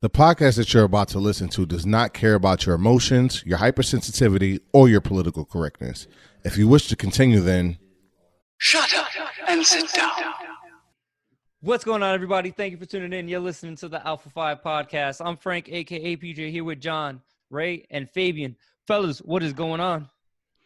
The podcast that you're about to listen to does not care about your emotions, your hypersensitivity, or your political correctness. If you wish to continue, then shut up and sit down. What's going on, everybody? Thank you for tuning in. You're listening to the Alpha 5 podcast. I'm Frank, a.k.a. PJ, here with John, Ray, and Fabian. Fellas, what is going on?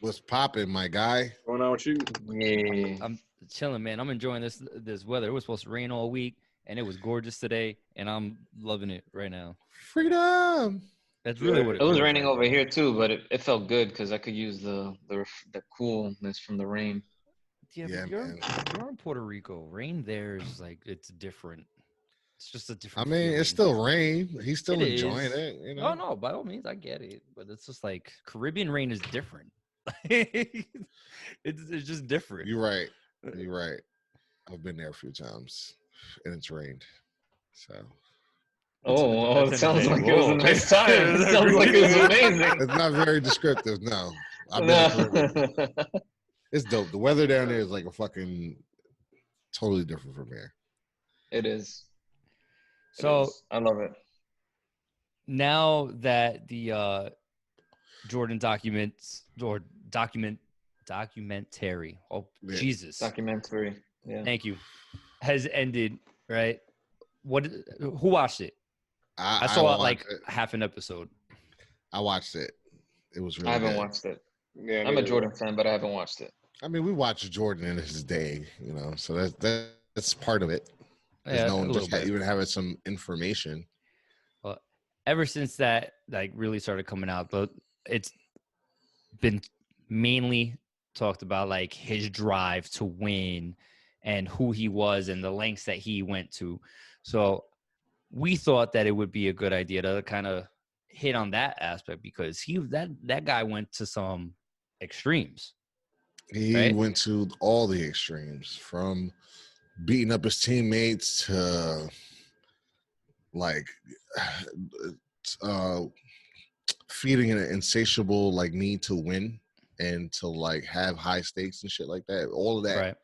what's popping, my guy? What's going on with you? Yeah. I'm chilling, man. I'm enjoying this weather. It was supposed to rain all week, and it was gorgeous today, and I'm loving it right now. Freedom. That's really what it was raining over here too, but it felt good because I could use the coolness from the rain. Yeah, but you're in Puerto Rico. Rain there is like, it's different. It's just a different. I mean, feeling. it's still rain. He's still It enjoying is. it. You know? Oh no, by all means, I get it. But it's just like Caribbean rain is different. it's just different. You're right. You're right. I've been there a few times, and it's rained. So. It sounds like it was a nice time. It sounds like it was amazing. It's not very descriptive, no. I've been It's dope. The weather down there is like a fucking totally different from here. It is. So I love it. Now that the Jordan documentary. Oh, yeah. Jesus. Documentary. Yeah. Thank you. Has ended, right? Who watched it? I saw like half an episode. I watched it. It was really I haven't good. watched it. Yeah, I'm a Jordan fan, but I haven't watched it. I mean, we watched Jordan in his day, you know, so that's part of it. Yeah, no one just even having some information. Well, ever since that like really started coming out, but it's been mainly talked about like his drive to win and who he was and the lengths that he went to. So we thought that it would be a good idea to kind of hit on that aspect because that guy went to some extremes. He went to all the extremes, from beating up his teammates to like feeding an insatiable like need to win and to like have high stakes and shit like that. All of that, right.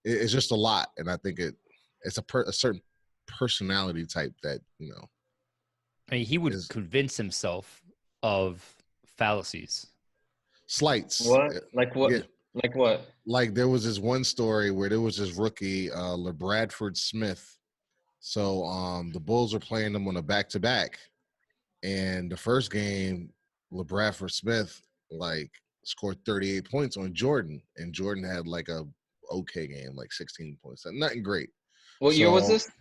It's just a lot, and I think it's a certain personality type that, you know. I mean, he would convince himself of fallacies. Slights. What? Like what? Yeah. Like what? Like there was this one story where there was this rookie, LeBradford Smith. So the Bulls were playing them on a back-to-back. And the first game, LeBradford Smith like scored 38 points on Jordan. And Jordan had like a okay game, like 16 points. Nothing great. What year was this?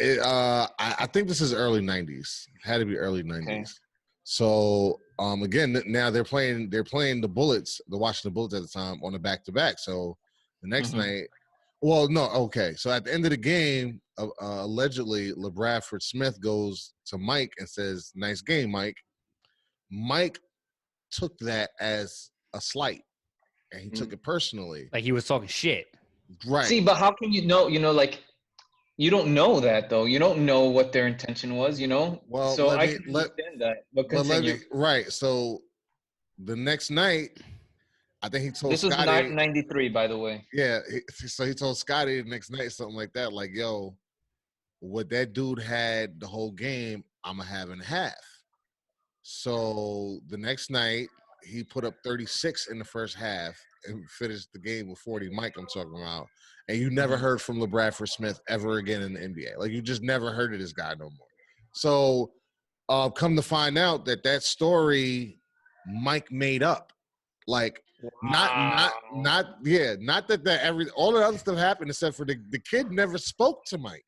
I think this is early 90s. Had to be early 90s. Okay. So again, now they're playing the Bullets, the Washington Bullets at the time, on a back-to-back. So the next night, well, no, okay. So at the end of the game, allegedly, LeBradford Smith goes to Mike and says, "Nice game, Mike." Mike took that as a slight, and he took it personally. Like he was talking shit. Right. See, but how can you know, like, you don't know that, though. You don't know what their intention was, you know? Well, so I can understand that. But continue. Right. So the next night, I think he told Scotty. This was 93, by the way. Yeah. So he told Scotty the next night something like that, like, yo, what that dude had the whole game, I'm going to have in half. So the next night, he put up 36 in the first half and finished the game with 40. Mike, I'm talking about. And you never heard from LeBradford Smith ever again in the NBA. Like, you just never heard of this guy no more. So come to find out that story Mike made up. Like, not that all the other stuff happened except for the kid never spoke to Mike.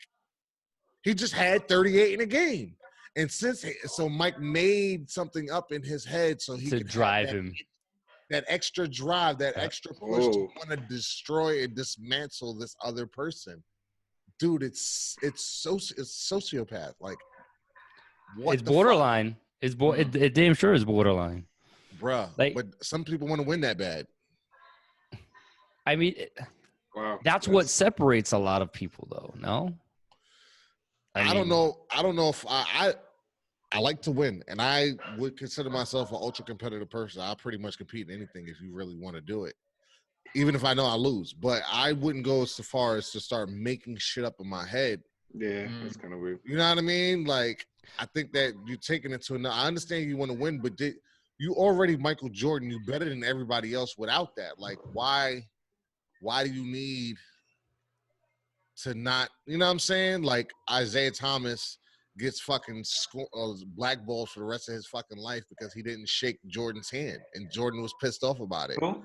He just had 38 in a game. And so Mike made something up in his head so he could drive him. That extra drive, that extra push to want to destroy and dismantle this other person. Dude, it's sociopath. Like, what? It's borderline. It damn sure is borderline. Bruh. Like, but some people want to win that bad. I mean, that's what separates a lot of people, though, no? I don't know if I like to win, and I would consider myself an ultra competitive person. I'll pretty much compete in anything if you really want to do it, even if I know I lose. But I wouldn't go so far as to start making shit up in my head. Yeah, that's kind of weird. You know what I mean? Like, I think that you're taking it to another. I understand you want to win, but you already Michael Jordan. You better than everybody else without that. Like, why do you need to not? You know what I'm saying? Like Isaiah Thomas gets fucking blackballed for the rest of his fucking life because he didn't shake Jordan's hand, and Jordan was pissed off about it. Who?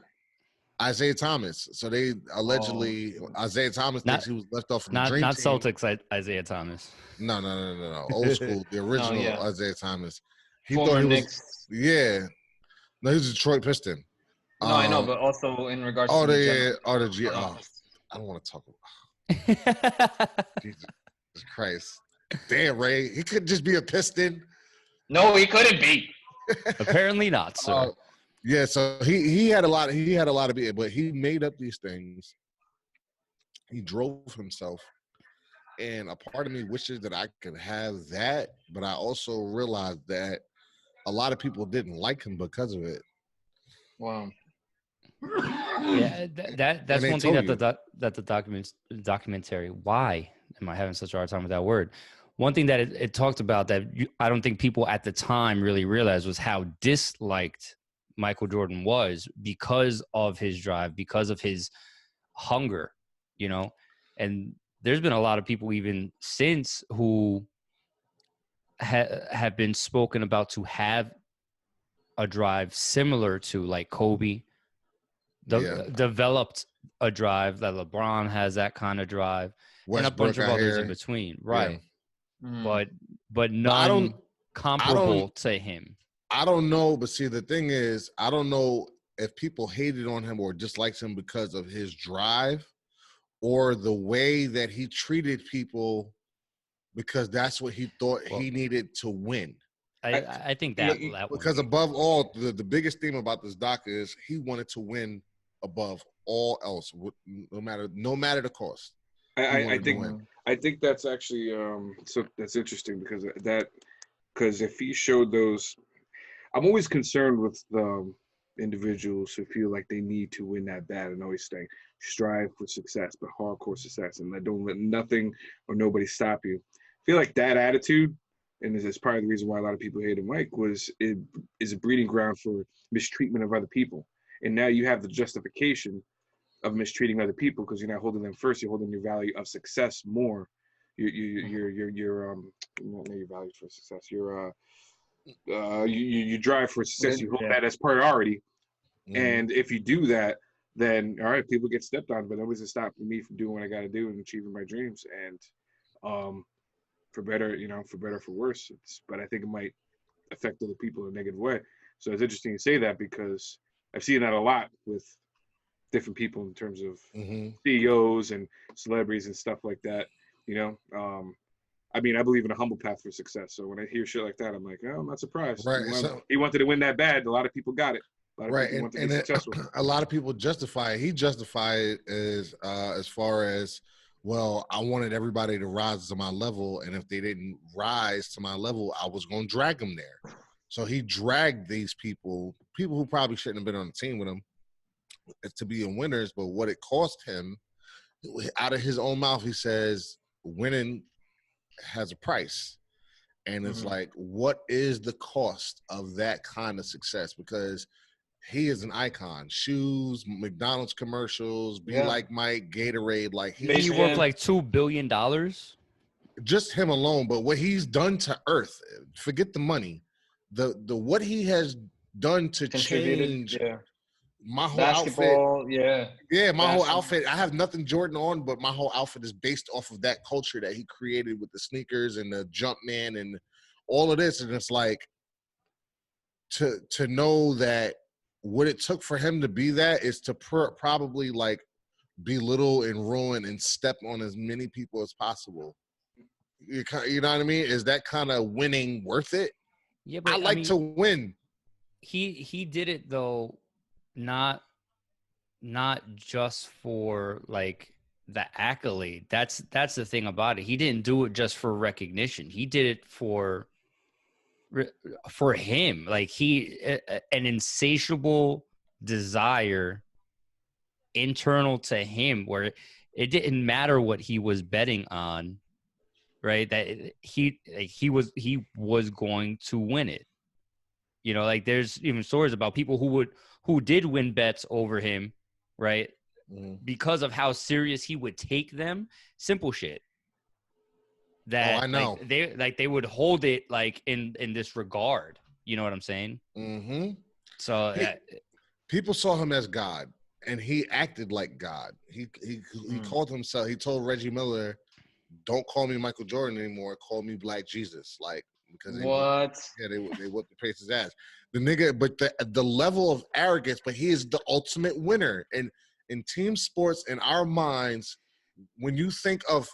Isaiah Thomas. So they allegedly Isaiah Thomas thinks he was left off of the dream not team. Celtics Isaiah Thomas. No. Old school, the original Isaiah Thomas. He Former thought he Knicks. was No, he was a Detroit Piston. No, I know, but also in regards to I don't want to talk about Jesus Christ. Damn, Ray. He could just be a Piston. No, he couldn't be. Apparently not, sir. Yeah, so he had a lot of it, but he made up these things. He drove himself. And a part of me wishes that I could have that, but I also realized that a lot of people didn't like him because of it. Wow. Yeah, that's one thing that the documentary. Why am I having such a hard time with that word? One thing that it talked about that I don't think people at the time really realized was how disliked Michael Jordan was because of his drive, because of his hunger, you know. And there's been a lot of people even since who have been spoken about to have a drive similar to like Kobe. Developed a drive that LeBron has, that kind of drive, and a bunch of others in between, right? Yeah. But none comparable to him. I don't know, but see, the thing is, I don't know if people hated on him or disliked him because of his drive or the way that he treated people, because that's what he thought he needed to win. I think that because above all, the biggest theme about this doc is he wanted to win above all else, no matter the cost. I think that's actually so that's interesting because if he showed those, I'm always concerned with the individuals who feel like they need to win that bad and always strive for success, but hardcore success, and don't let nothing or nobody stop you. I feel like that attitude, and this is part of the reason why a lot of people hated Mike, is a breeding ground for mistreatment of other people. And now you have the justification of mistreating other people because you're not holding them first. You're holding your value of success more. Your not your value for success. You drive for success. You hold that as priority. And if you do that, then all right, people get stepped on, but nobody's stopping me from doing what I got to do and achieving my dreams. And for better, for better, for worse. But I think it might affect other people in a negative way. So it's interesting to say that because I've seen that a lot with different people in terms of CEOs and celebrities and stuff like that. I mean, I believe in a humble path for success. So when I hear shit like that, I'm like, oh, I'm not surprised. Right. He wanted to win that bad. A lot of people got it. Right, and a lot of people justify it. He justified it as far as, well, I wanted everybody to rise to my level, and if they didn't rise to my level, I was going to drag them there. So he dragged these people who probably shouldn't have been on the team with him, to be winners. But what it cost him, out of his own mouth, he says, winning has a price. And it's like, what is the cost of that kind of success? Because he is an icon. Shoes, McDonald's commercials, Be Like Mike, Gatorade. Like he worth like $2 billion. Just him alone. But what he's done to Earth, forget the money. The what he has done to change my whole basketball, outfit. Yeah, my whole outfit. I have nothing Jordan on, but my whole outfit is based off of that culture that he created with the sneakers and the Jumpman and all of this. And it's like to know that what it took for him to be that is to probably like belittle and ruin and step on as many people as possible. You know what I mean? Is that kind of winning worth it? Yeah, but I mean, to win. He did it though, not just for like the accolade. That's the thing about it. He didn't do it just for recognition. He did it for him. Like an insatiable desire internal to him where it didn't matter what he was betting on. right? That he was going to win it. You know, like there's even stories about people who did win bets over him, right? Because of how serious he would take them. Simple shit. That I know. they would hold it like in this regard. You know what I'm saying? Mm-hmm. So People saw him as God, and he acted like God. He called himself. He told Reggie Miller, "Don't call me Michael Jordan anymore. Call me Black Jesus." Like because they whipped the Pacers' ass. The nigga, but the level of arrogance. But he is the ultimate winner, and in team sports, in our minds, when you think of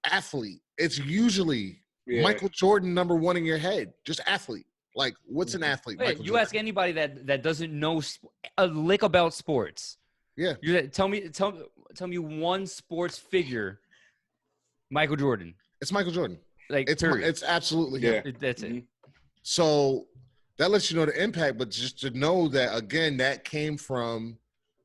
athlete, it's usually Michael Jordan number one in your head. Just athlete. Like, what's an athlete? Wait, Michael you Jordan. ask anybody that doesn't know a lick about sports. Yeah. Tell me one sports figure. Michael Jordan. It's Michael Jordan. Like it's absolutely him. That's it. So that lets you know the impact, but just to know that again, that came from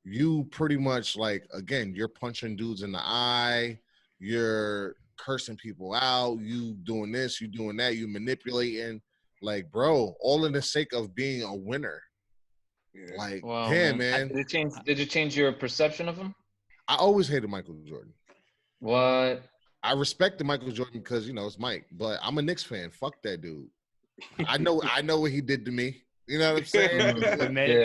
you pretty much like again, you're punching dudes in the eye, you're cursing people out, you doing this, you doing that, you manipulating, like bro, all in the sake of being a winner. Like, wow, damn, man. Did it change your perception of him? I always hated Michael Jordan. What? I respected Michael Jordan because it's Mike, but I'm a Knicks fan. Fuck that dude. I know what he did to me. You know what I'm saying?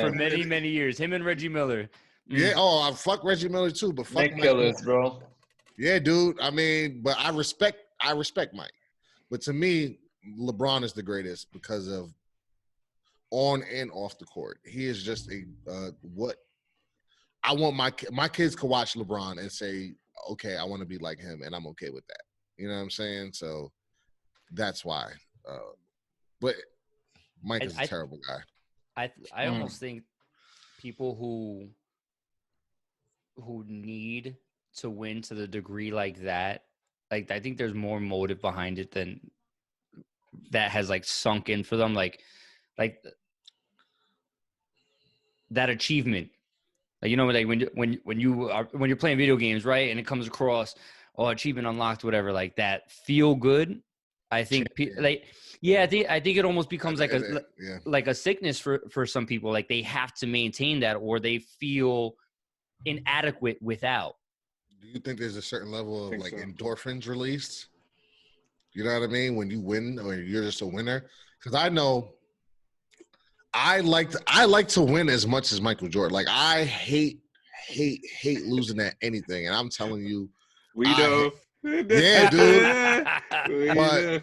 For many years, him and Reggie Miller. Yeah. Oh, I fuck Reggie Miller too, but fuck Nick killers, bro. Yeah, dude. I mean, but I respect Mike. But to me, LeBron is the greatest because of on and off the court. He is just what I want my kids to watch LeBron and say, okay, I want to be like him, and I'm okay with that. You know what I'm saying? So that's why. But Mike is a terrible guy. I almost think people who need to win to the degree like that, like I think there's more motive behind it than that has like sunk in for them, like that achievement. Like like when you're playing video games, right, and it comes across achievement unlocked, whatever, like that feel good. I think I think it almost becomes like a sickness for some people. Like they have to maintain that, or they feel inadequate without. Do you think there's a certain level of endorphins released? You know what I mean? When you win, or you're just a winner. Because I know I like to win as much as Michael Jordan. Like I hate losing at anything, and I'm telling you, we know. Yeah, dude. But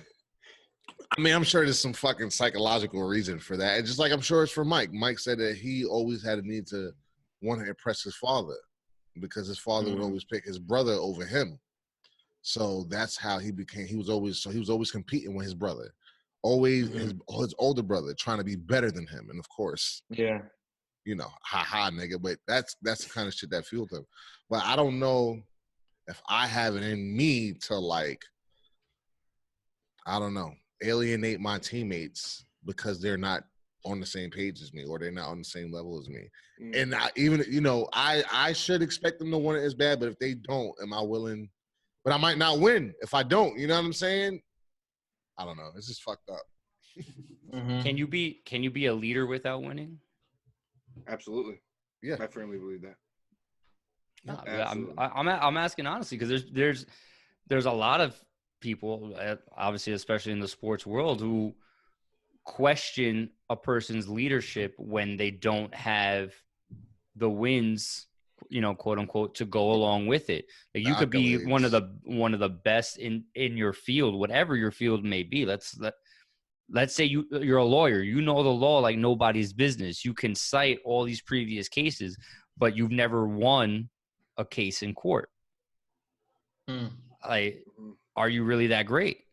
I mean, I'm sure there's some fucking psychological reason for that. And just like I'm sure it's for Mike. Mike said that he always had a need to want to impress his father because his father would always pick his brother over him. So that's how he was always competing with his brother. Always his older brother trying to be better than him. And of course, ha nigga. But that's the kind of shit that fueled him. But I don't know if I have it in me to alienate my teammates because they're not on the same page as me or they're not on the same level as me. And I should expect them to want it as bad, but if they don't, am I willing? But I might not win if I don't. You know what I'm saying? I don't know. It's just fucked up. Can you be a leader without winning? Absolutely. Yeah, I firmly believe that. No, I'm asking honestly because there's a lot of people, obviously, especially in the sports world, who question a person's leadership when they don't have the wins, quote unquote, to go along with it. Like you could be one of the best in your field, whatever your field may be. Let's say you're a lawyer, the law like nobody's business. You can cite all these previous cases, but you've never won a case in court. Like, are you really that great?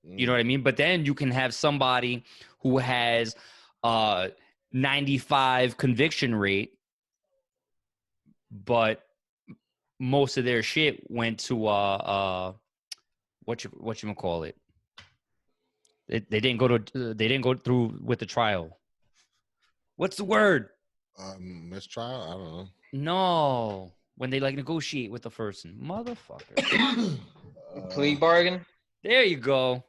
You know what I mean? But then you can have somebody who has 95 conviction rate, but most of their shit went to what you call it? They didn't go through with the trial. What's the word? Mistrial? I don't know. No, when they negotiate with the person, motherfucker. Plea bargain. There you go.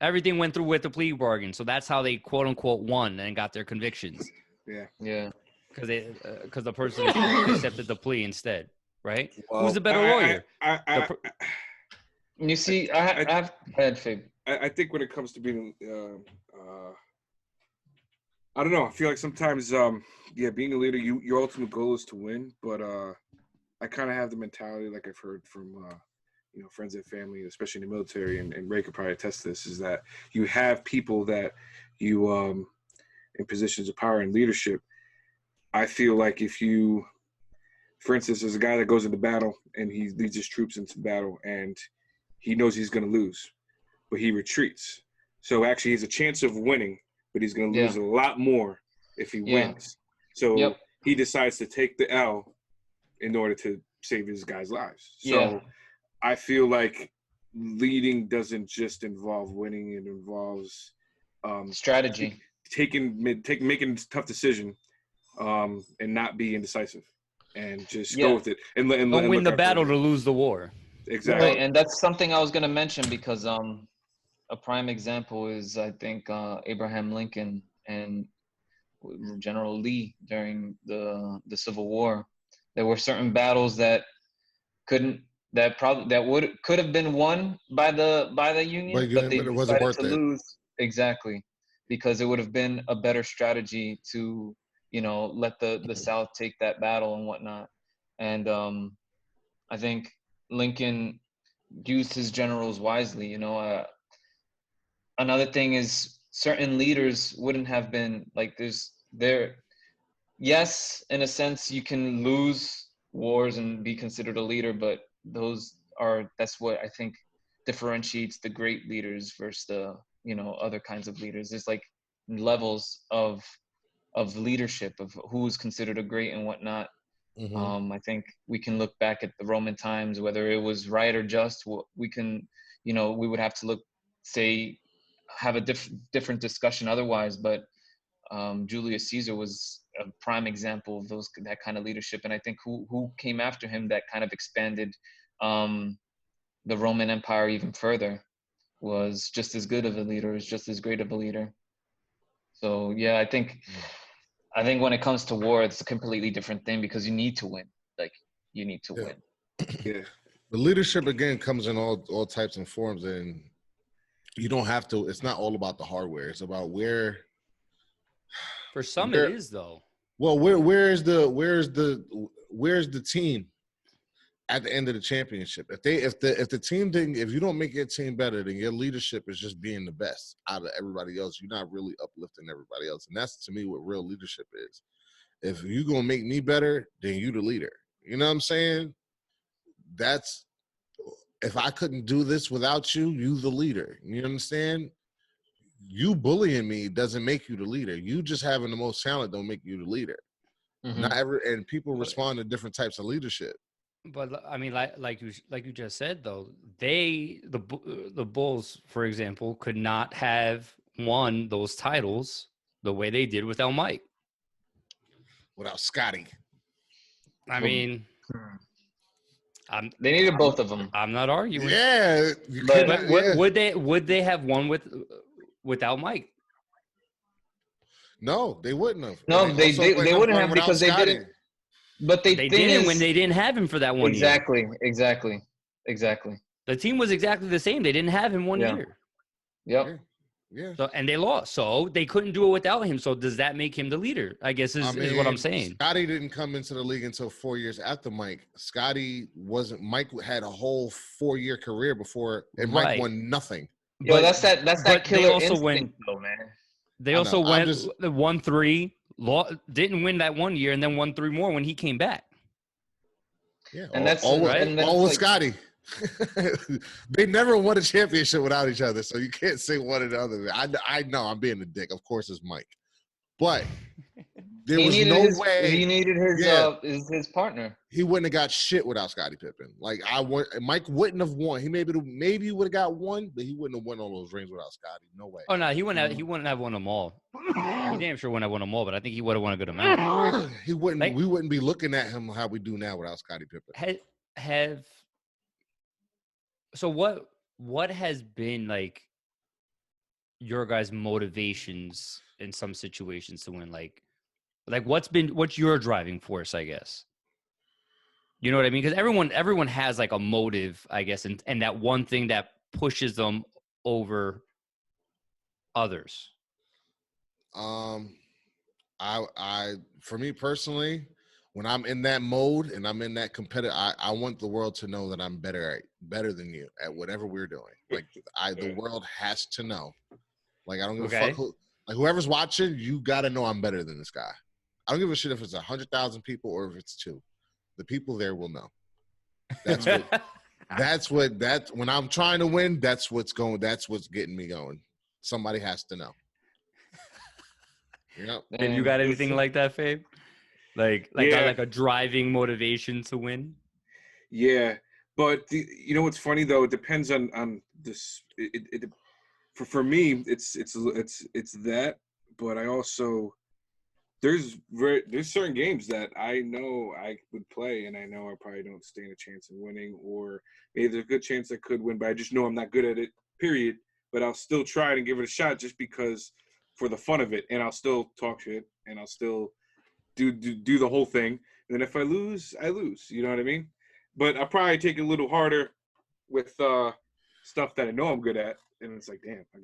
Everything went through with the plea bargain, so that's how they quote unquote won and got their convictions. Yeah. Because the person accepted the plea instead, right? Well, Who's the better lawyer? You see, I've had Fig. I think when it comes to being, I don't know. I feel like sometimes, being a leader, your ultimate goal is to win. But I kind of have the mentality, like I've heard from, friends and family, especially in the military, and Ray could probably attest to this, is that you have people that you, in positions of power and leadership. I feel like if you, for instance, there's a guy that goes into battle and he leads his troops into battle and he knows he's going to lose, but he retreats. So actually, he has a chance of winning, but he's going to lose a lot more if he wins. So he decides to take the L in order to save his guys' lives. So I feel like leading doesn't just involve winning; it involves strategy, making a tough decision, and not be indecisive, and just go with it. And don't win the battle to lose the war. Exactly. Right, and that's something I was going to mention because a prime example is, I think, Abraham Lincoln and General Lee during the Civil War. There were certain battles that could have been won by the Union, but they it wasn't decided worth to it. lose. Exactly, because it would have been a better strategy to let the South take that battle and whatnot. And I think Lincoln used his generals wisely. Another thing is certain leaders wouldn't have been like yes, in a sense, you can lose wars and be considered a leader, but that's what I think differentiates the great leaders versus the other kinds of leaders. There's like levels of leadership of who's considered a great and whatnot. I think we can look back at the Roman times, whether it was right or just. We can, we would have to have a different discussion otherwise. But Julius Caesar was a prime example of that kind of leadership, and I think who came after him that kind of expanded the Roman Empire even further was just as good of a leader, is just as great of a leader. So yeah, I think when it comes to war, it's a completely different thing because you need to win. Like you need to win. Yeah. The leadership again comes in all types and forms, and you don't have to. It's not all about the hardware. It's about where. For some, it is though. Well, where's the team at the end of the championship? If the team didn't, if you don't make your team better, then your leadership is just being the best out of everybody else. You're not really uplifting everybody else, and that's to me what real leadership is. If you gonna make me better, then you the leader. You know what I'm saying? That's if I couldn't do this without you, you the leader. You understand? You bullying me doesn't make you the leader. You just having the most talent don't make you the leader. Mm-hmm. And people respond to different types of leadership. But I mean, like you just said though, the Bulls, for example, could not have won those titles the way they did without Mike. Without Scotty. I mean, they needed both of them. I'm not arguing. Yeah, but would they have won without Mike? No, they wouldn't have. No, they wouldn't have because they didn't. But they didn't when they didn't have him for that one year. Exactly. The team was exactly the same. They didn't have him one year. Yep. Yeah. So and they lost. So they couldn't do it without him. So does that make him the leader? I guess is what I'm saying. Scotty didn't come into the league until 4 years after Mike. Mike had a whole 4-year career before, and Mike won nothing. Yo, that's that killer instinct, though, man. They also went 1-3. Didn't win that 1 year and then won 3 more when he came back. Yeah, and that's all with like, Scotty. They never won a championship without each other, so you can't say one or the other. I know I'm being a dick. Of course, it's Mike, but there was no way he needed his partner. He wouldn't have got shit without Scottie Pippen. Like Mike wouldn't have won. He maybe would have got one, but he wouldn't have won all those rings without Scottie. No way. Oh no, he wouldn't have won them all. He damn sure wouldn't have won them all, but I think he would have won a good amount. He wouldn't. We wouldn't be looking at him how we do now without Scottie Pippen. So what has been like your guys' motivations in some situations to win? Like what's your driving force, I guess? You know what I mean? Because everyone has like a motive, I guess, and that one thing that pushes them over others. I for me personally, when I'm in that mode and I'm in that competitive, I want the world to know that I'm better than you at whatever we're doing. Like the world has to know. Like I don't give a fuck like whoever's watching, you gotta know I'm better than this guy. I don't give a shit if it's 100,000 people or if it's 2. The people there will know. That's when I'm trying to win, that's what's getting me going. Somebody has to know. Yep. Have you got anything like that, Fabe? Like a driving motivation to win? Yeah. But you know what's funny though? It depends on this. For me, it's that. But I also there's certain games that I know I would play, and I know I probably don't stand a chance of winning, or maybe there's a good chance I could win, but I just know I'm not good at it. Period. But I'll still try it and give it a shot just because for the fun of it, and I'll still talk shit, and I'll still do the whole thing. And then if I lose, I lose. You know what I mean? But I'll probably take it a little harder with stuff that I know I'm good at, and it's like, damn, I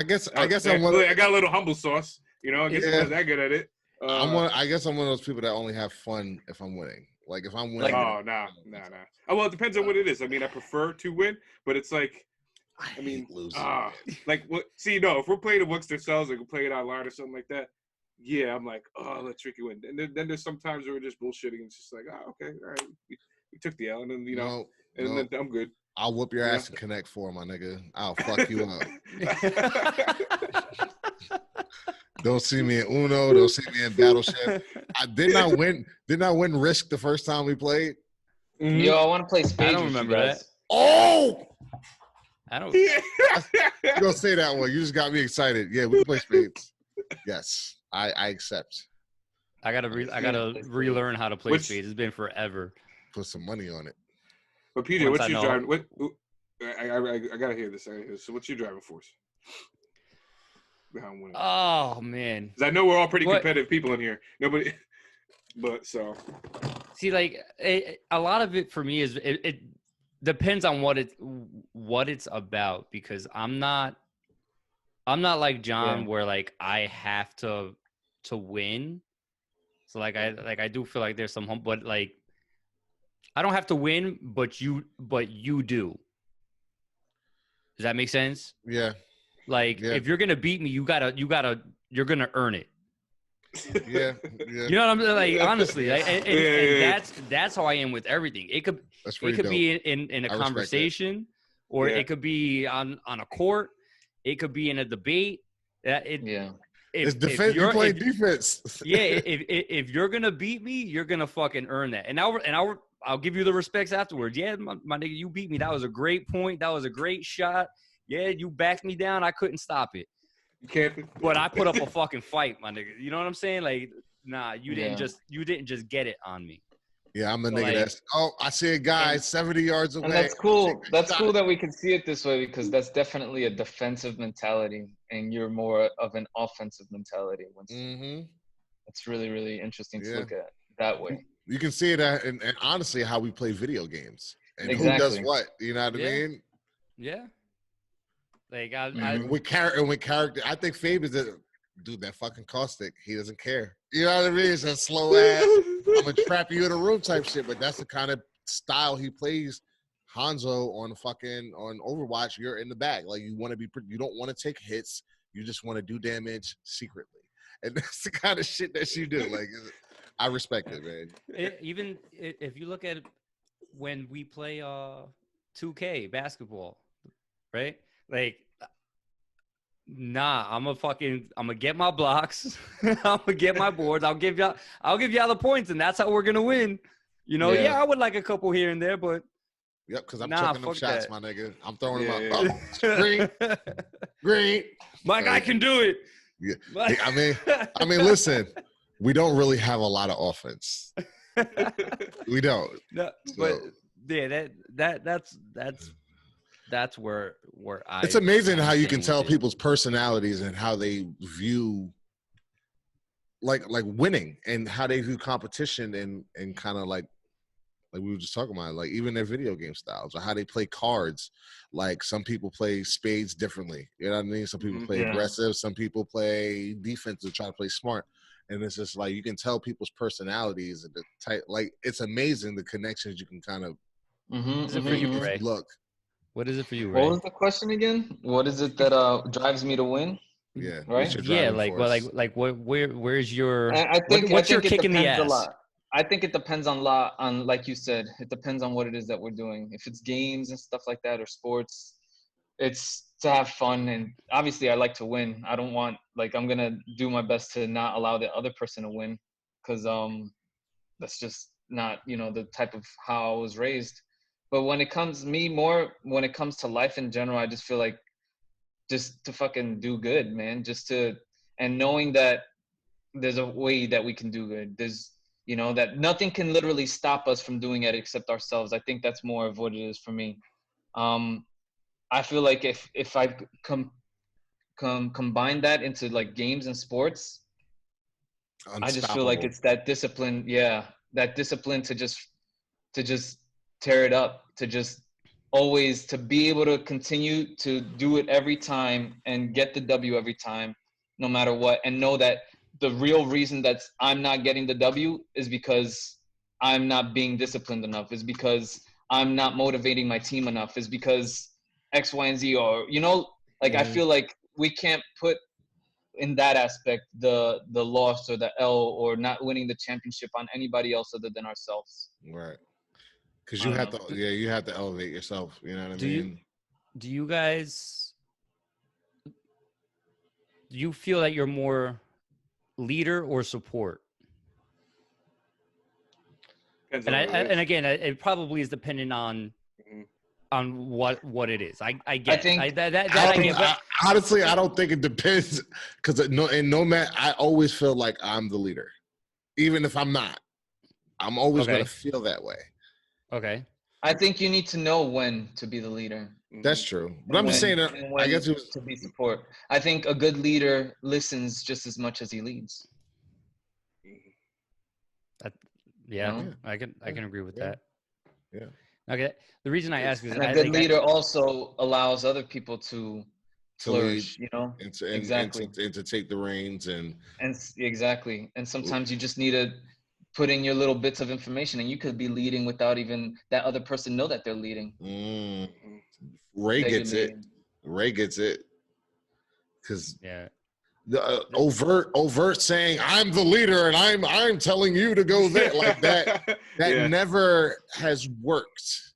guess I got a little humble sauce. You know, I guess I'm not that good at it. I guess I'm one of those people that only have fun if I'm winning. Like if I'm winning. Nah. Oh, well, it depends on what it is. I mean, I prefer to win, but it's like, I mean, losing. Like what? See, no, if we're playing amongst ourselves, like we're playing online or something like that, yeah, I'm like, oh, let's trick you win. And then there's sometimes where we're just bullshitting. And it's just like, oh, okay, all right, we took the L, and then then I'm good. I'll whoop your ass and connect 4, my nigga. I'll fuck you up. Don't see me in Uno. Don't see me in Battleship. I did not win Risk the first time we played. Mm-hmm. Yo, I want to play Spades. I don't remember that. Oh! I don't. You don't say that one. You just got me excited. Yeah, we can play Spades. Yes, I accept. I gotta relearn how to play Spades. It's been forever. Put some money on it. But PJ, what's your driving? I gotta hear this. So, what's your driving force? Oh man, because I know we're all pretty competitive people in here. Nobody, but so see, like a lot of it for me is it depends on what it's about, because I'm not like John where like I have to win. So like I do feel like there's some but like I don't have to win, but you do. Does that make sense? Yeah. Like if you're gonna beat me, you're gonna earn it. Yeah. You know what I'm saying? Like honestly, and that's how I am with everything. It could be in a conversation, or it could be on a court. It could be in a debate. It's defense. You play defense. If you're gonna beat me, you're gonna fucking earn that. And I'll give you the respects afterwards. Yeah, my nigga, you beat me. That was a great point. That was a great shot. Yeah, you backed me down. I couldn't stop it. You can't. But I put up a fucking fight, my nigga. You know what I'm saying? Like, nah, you didn't just get it on me. Yeah, I'm the nigga that's. Oh, I see a guy 70 yards away. And that's cool. That's cool that we can see it this way, because that's definitely a defensive mentality, and you're more of an offensive mentality. It's really, really interesting to look at that way. You can see it and honestly how we play video games and who does what. You know what I mean? Yeah. Like with character, I think Fabe is the dude that fucking caustic. He doesn't care. You know what I mean? It's a slow ass. I'm gonna trap you in a room type shit. But that's the kind of style he plays. Hanzo on Overwatch, you're in the back. Like you want to be. You don't want to take hits. You just want to do damage secretly, and that's the kind of shit that you do. Like I respect it, man. Even if you look at it, when we play 2K basketball, right? Like, nah, I'm gonna get my blocks. I'm gonna get my boards. I'll give y'all the points, and that's how we're gonna win. You know, I would like a couple here and there, but because I'm chucking them shots, my nigga. I'm throwing them up. Oh, green. My guy can do it. Yeah. I mean, listen, we don't really have a lot of offense. We don't. No, but yeah, that's that's where It's amazing how you can stand tell with it. people's personalities and how they view like winning and how they view competition and kind of like we were just talking about, like even their video game styles or how they play cards. Like some people play spades differently. You know what I mean? Some people play aggressive. Some people play defense and try to play smart. And it's just like you can tell people's personalities and the type. Like it's amazing the connections you can kind of What is it for you, Ray? look. What is it for you, Ray? What was the question again? What is it that drives me to win? Yeah, Right? what's your Yeah, driving like, well, force? like, where's your? I think what's your it kick in the depends a ass? lot. I think it depends on like you said, it depends on what it is that we're doing. If it's games and stuff like that or sports, it's to have fun, and obviously I like to win. I don't want, like, I'm gonna do my best to not allow the other person to win, because that's just not, you know, the type of how I was raised. But when it comes to life in general, I just feel like just to fucking do good, man. And knowing that there's a way that we can do good. There's, you know, that nothing can literally stop us from doing it except ourselves. I think that's more of what it is for me. I feel like if I combine that into like games and sports, I just feel like it's that discipline. Yeah, that discipline to just tear it up, to just always to be able to continue to do it every time and get the W every time, no matter what, and know that the real reason that I'm not getting the W is because I'm not being disciplined enough, is because I'm not motivating my team enough, is because X, Y, and Z, or, you know, like I feel like we can't put in that aspect the loss or the L or not winning the championship on anybody else other than ourselves. Right. Because you have to, you have to elevate yourself. You know what I mean? Do you guys? Do you feel that you're more leader or support? And again, it probably is dependent on what it is. I get. I think I get. But honestly, I don't think it depends, because no matter, I always feel like I'm the leader, even if I'm not. I'm always gonna feel that way. Okay. I think you need to know when to be the leader. That's true, but I'm just saying that I guess it was to be support. I think a good leader listens just as much as he leads. I can agree with that. Yeah. Okay. The reason I ask is a good leader also allows other people to flourish, lead, you know, and to take the reins and exactly. And sometimes you just need to put in your little bits of information, and you could be leading without even that other person know that they're leading. Ray gets it. Ray gets it. Because the overt saying I'm the leader and I'm telling you to go there like that never has worked.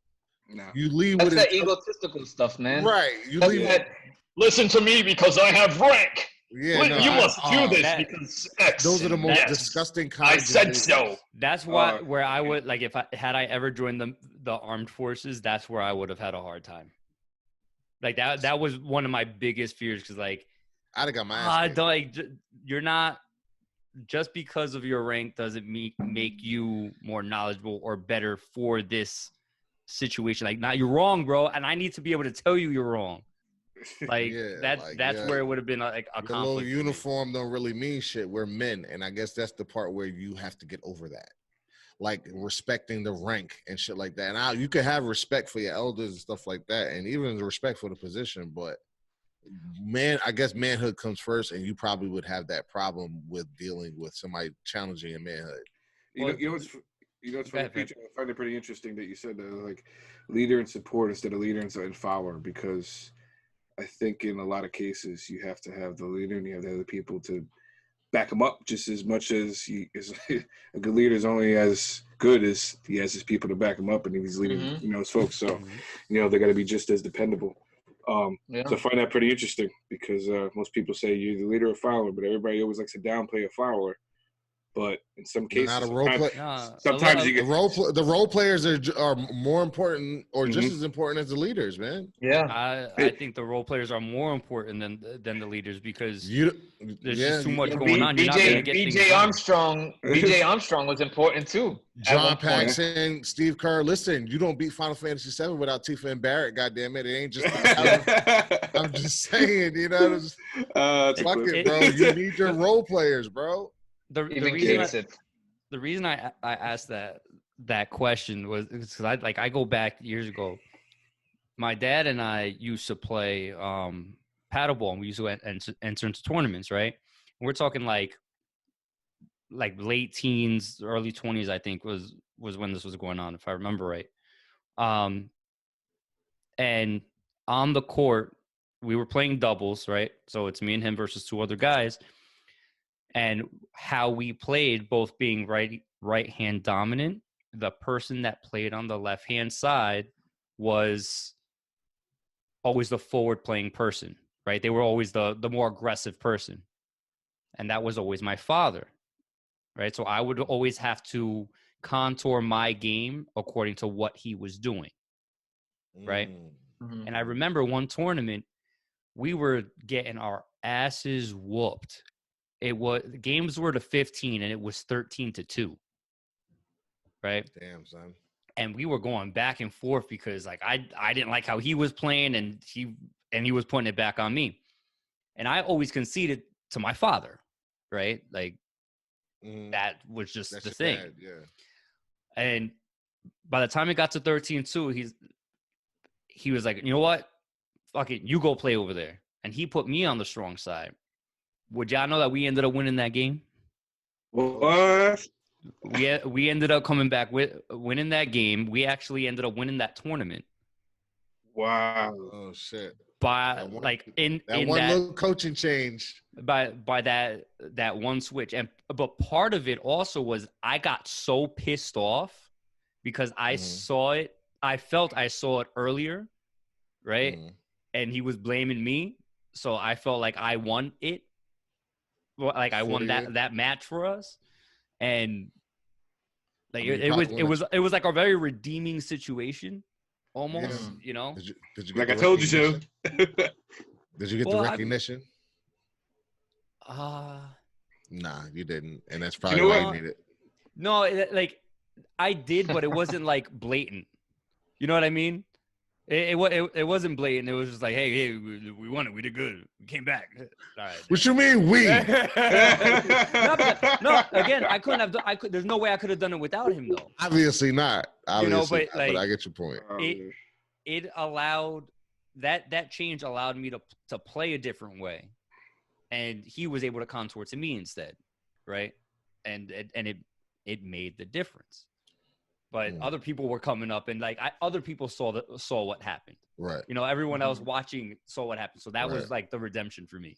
No. You lead That's with that egotistical stuff, man. Right. You leave. Listen to me because I have rank. Yeah, you must do this because X. Those are the most disgusting kinds. I said so. That's why where I would like if I ever joined the armed forces, that's where I would have had a hard time. Like that was one of my biggest fears, because like I'd have got my ass. You're not, just because of your rank doesn't make you more knowledgeable or better for this situation. Like, you're wrong, bro, and I need to be able to tell you you're wrong. Like that's where it would have been like a conflict. A little uniform don't really mean shit. We're men, and I guess that's the part where you have to get over that, like respecting the rank and shit like that. And you can have respect for your elders and stuff like that, and even respect for the position. But I guess manhood comes first, and you probably would have that problem with dealing with somebody challenging your manhood. You know what's funny, Peter? I find it pretty interesting that you said that, like, leader and support instead of leader and follower, because I think in a lot of cases you have to have the leader and you have the other people to back him up just as much as a good leader is only as good as he has his people to back him up, and if he's leading, his folks. So, they got to be just as dependable. So I find that pretty interesting, because most people say you're the leader or follower, but everybody always likes to downplay a follower. But in some Not cases, a role play. sometimes you get The role players are more important or just Mhm. as important as the leaders, man. Yeah. I think the role players are more important than the leaders because You, there's yeah, just too much Yeah, going on. You're not going to get things done. BJ Armstrong was important too. At John one point. Paxson, Steve Kerr. Listen, you don't beat Final Fantasy VII without Tifa and Barrett. Goddamn it, it ain't just. I'm just saying, you know. Fuck it, bro. You need your role players, bro. The Even reason Kasich. the reason I asked that question was because I go back years ago. My dad and I used to play paddleball, and we used to enter into tournaments, right? And we're talking like late teens, early 20s, I think was when this was going on, if I remember right. And on the court, we were playing doubles, right? So it's me and him versus two other guys. And how we played, both being right hand dominant, the person that played on the left hand side was always the forward playing person, right? They were always the more aggressive person. And that was always my father, right? So I would always have to contour my game according to what he was doing, right? Mhm. And I remember one tournament, we were getting our asses whooped. Games were to 15 and it was 13-2, right? Damn, son. And we were going back and forth because like I didn't like how he was playing and he was putting it back on me. And I always conceded to my father, right? Like that was just That's the your thing. dad, yeah. And by the time it got to 13-2, he was like, you know what? Fuck it, you go play over there. And he put me on the strong side. Would y'all know that we ended up winning that game? What? We ended up coming back with winning that game. We actually ended up winning that tournament. Wow. Oh shit. By That one- like in little coaching change. by that one switch. But part of it also was I got so pissed off because I saw it. I felt I saw it earlier, right? And he was blaming me, so I felt like I won it. Well, like I won that match for us, and like it was like a very redeeming situation, almost. Yeah. You know, Did you get Like I told you so. Did you get the recognition? Nah, you didn't, and that's probably You know why what? you need it. No, like I did, but it wasn't like blatant. You know what I mean? It wasn't blatant. It was just like, hey, we won it. We did good. We came back. All right. What you mean we? No, again, I couldn't have. There's no way I could have done it without him, though. Obviously not. Obviously, but like, I get your point. It allowed that change allowed me to play a different way, and he was able to contour to me instead, right? And it made the difference. But other people were coming up, and like other people saw what happened. Right. You know, everyone else watching saw what happened. So that was like the redemption for me.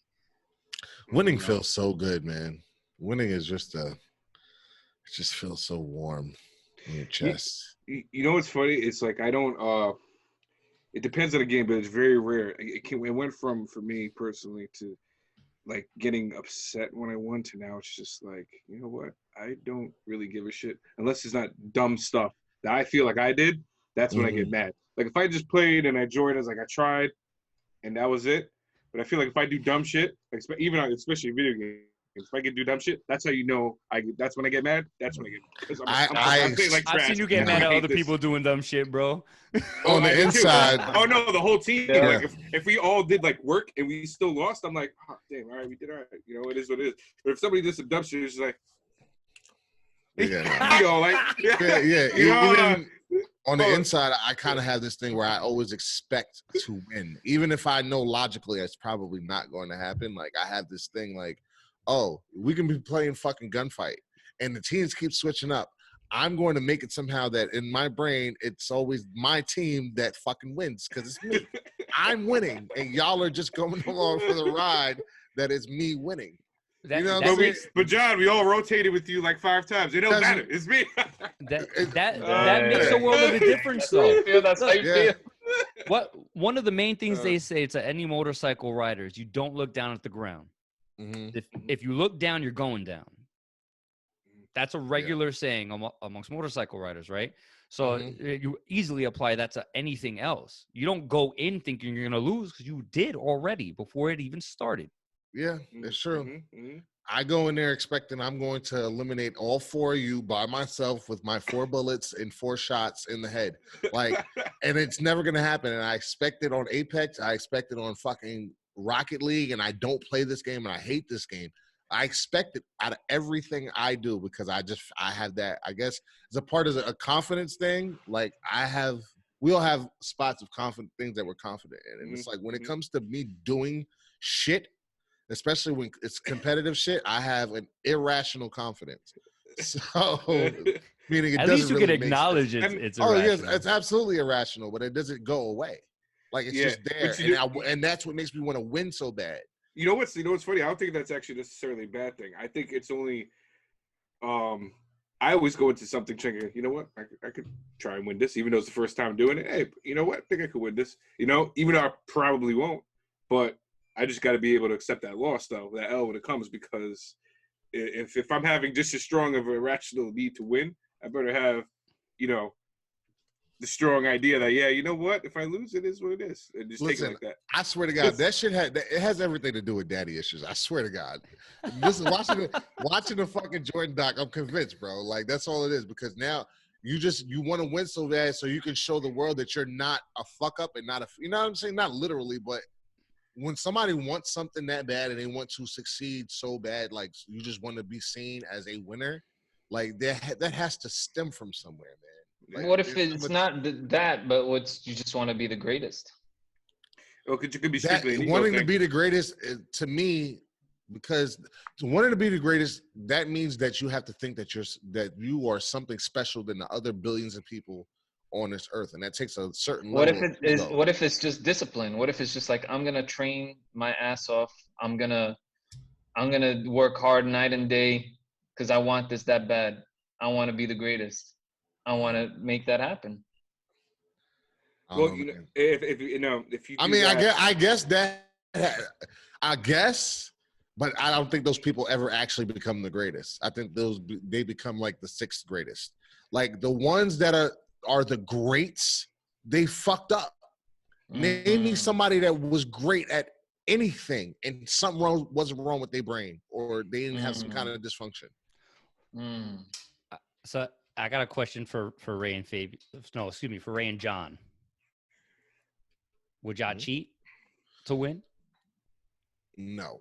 Winning feels so good, man. Winning is it just feels so warm in your chest. You know what's funny? It's like I don't. It depends on the game, but it's very rare. It went from, for me personally, to like getting upset when I won to now it's just like, you know what? I don't really give a shit unless it's not dumb stuff that I feel like I did. That's when I get mad. Like if I just played and I enjoyed it, as like I tried, and that was it. But I feel like if I do dumb shit, especially video games, if I can do dumb shit, that's how you know that's when I get mad. That's when I get mad. I'm playing like trash. I've seen you get mad at other people doing dumb shit, bro. On the inside. Oh no, the whole team. Yeah. Like if we all did like work and we still lost, I'm like, oh, damn, all right, we did all right. You know, it is what it is. But if somebody did some dumb shit, it's just like, Yeah. you know, like Even on the inside, I kind of have this thing where I always expect to win, even if I know logically it's probably not going to happen. Like I have this thing like, oh, we can be playing fucking gunfight, and the teams keep switching up. I'm going to make it somehow that in my brain, it's always my team that fucking wins because it's me. I'm winning, and y'all are just going along for the ride that is me winning. But John, we all rotated with you like 5 times. It don't matter. It's me. that makes a world of a difference, though. That's how you feel. One of the main things they say to any motorcycle riders, you don't look down at the ground. Mm-hmm. If you look down, you're going down. That's a regular saying amongst motorcycle riders, right? So you easily apply that to anything else. You don't go in thinking you're going to lose because you did already before it even started. Yeah, it's true. I go in there expecting I'm going to eliminate all 4 of you by myself with my 4 bullets and 4 shots in the head. Like, and it's never going to happen. And I expect it on Apex. I expect it on fucking Rocket League. And I don't play this game and I hate this game. I expect it out of everything I do because I have that, I guess, as a part of a confidence thing. Like we all have spots of confident things that we're confident in. And it's like when it comes to me doing shit, especially when it's competitive shit, I have an irrational confidence. So, meaning it at doesn't least you really can acknowledge it's oh irrational. yes, it's absolutely irrational, but it doesn't go away. Like it's just there, and that's what makes me want to win so bad. You know what's funny? I don't think that's actually necessarily a bad thing. I think it's only, I always go into something thinking, you know what, I could try and win this, even though it's the first time doing it. Hey, you know what, I think I could win this. You know, even though I probably won't, but I just got to be able to accept that loss, though, that L when it comes, because if I'm having just as strong of a rational need to win, I better have, you know, the strong idea that, yeah, you know what, if I lose, it is what it is. And just take it like that. I swear to God, that shit it has everything to do with daddy issues. I swear to God. This is watching the fucking Jordan doc, I'm convinced, bro. Like, that's all it is, because now you want to win so bad so you can show the world that you're not a fuck up and not a, you know what I'm saying? Not literally, but when somebody wants something that bad and they want to succeed so bad, like you just want to be seen as a winner, like that has to stem from somewhere, man. Like, what if it's not that, but you just want to be the greatest? Oh, you could be strictly wanting to be the greatest to me, because wanting to be the greatest, that means that you have to think that you are something special than the other billions of people on this earth, and that takes a certain what level if it's just discipline? What if it's just like, I'm gonna train my ass off, I'm gonna work hard night and day because I want this that bad, I want to be the greatest, I want to make that happen? Well, you know, if you know, if you I mean, I guess, but I don't think those people ever actually become the greatest. I think they become like the 6th greatest. Like the ones that are the greats, they fucked up. Name me somebody that was great at anything and something wasn't wrong with their brain, or they didn't have some kind of dysfunction. So I got a question for Ray and Fabi. No, excuse me, for Ray and John. Would y'all cheat to win? No.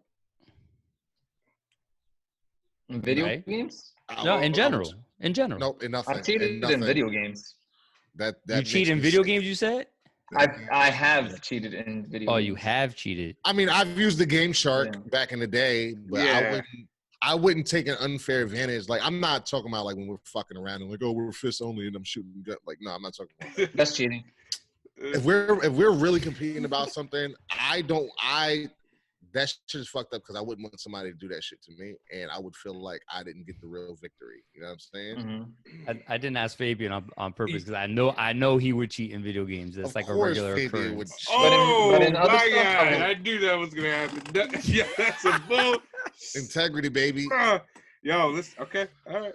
In video games? No, in general. In general. Nope, in nothing. I've cheated in video games. That you cheat in video games, you said? I have cheated in video games. Oh, you have cheated. I mean, I've used the Game Shark back in the day, but I wouldn't take an unfair advantage. Like, I'm not talking about like when we're fucking around and like, oh, we're fists only and I'm shooting. Like, no, I'm not talking about that. That's cheating. If we're really competing about something, that shit is fucked up, because I wouldn't want somebody to do that shit to me, and I would feel like I didn't get the real victory. You know what I'm saying? I didn't ask Fabian on purpose, because I know he would cheat in video games. That's like a regular occurrence. But in other stuff, I knew that was gonna happen. Yeah, that's a bull. Integrity, baby. Yo, listen. Okay, all right.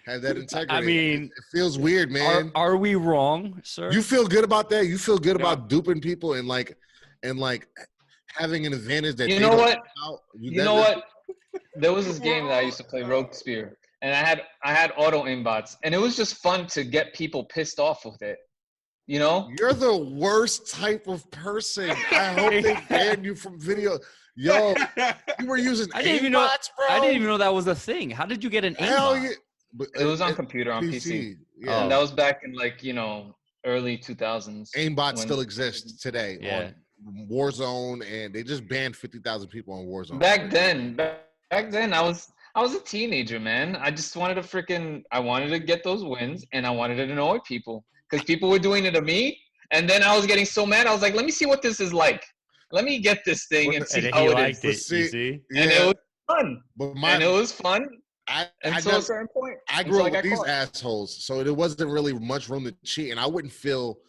Have that integrity. I mean, it feels weird, man. Are we wrong, sir? You feel good about that? You feel good about duping people and like having an advantage that you know what? You know what? There was this game that I used to play, Rogue Spear, and I had auto aimbots, and it was just fun to get people pissed off with it. You know? You're the worst type of person. I hope they banned you from video. Yo, you were using aimbots, bro. I didn't even know that was a thing. How did you get an aimbot? Yeah. But it was on computer, on PC. Yeah. And that was back in like, early 2000s. Aimbot still exists today on Warzone, and they just banned 50,000 people on Warzone. Back then, I was a teenager, man. I just wanted I wanted to get those wins, and I wanted to annoy people, because people were doing it to me, and then I was getting so mad. I was like, let me see what this is like. Let me get this thing and see how it is. You see? And it was fun. It was fun. Until a certain point. I grew up with these assholes, so there wasn't really much room to cheat, and I wouldn't feel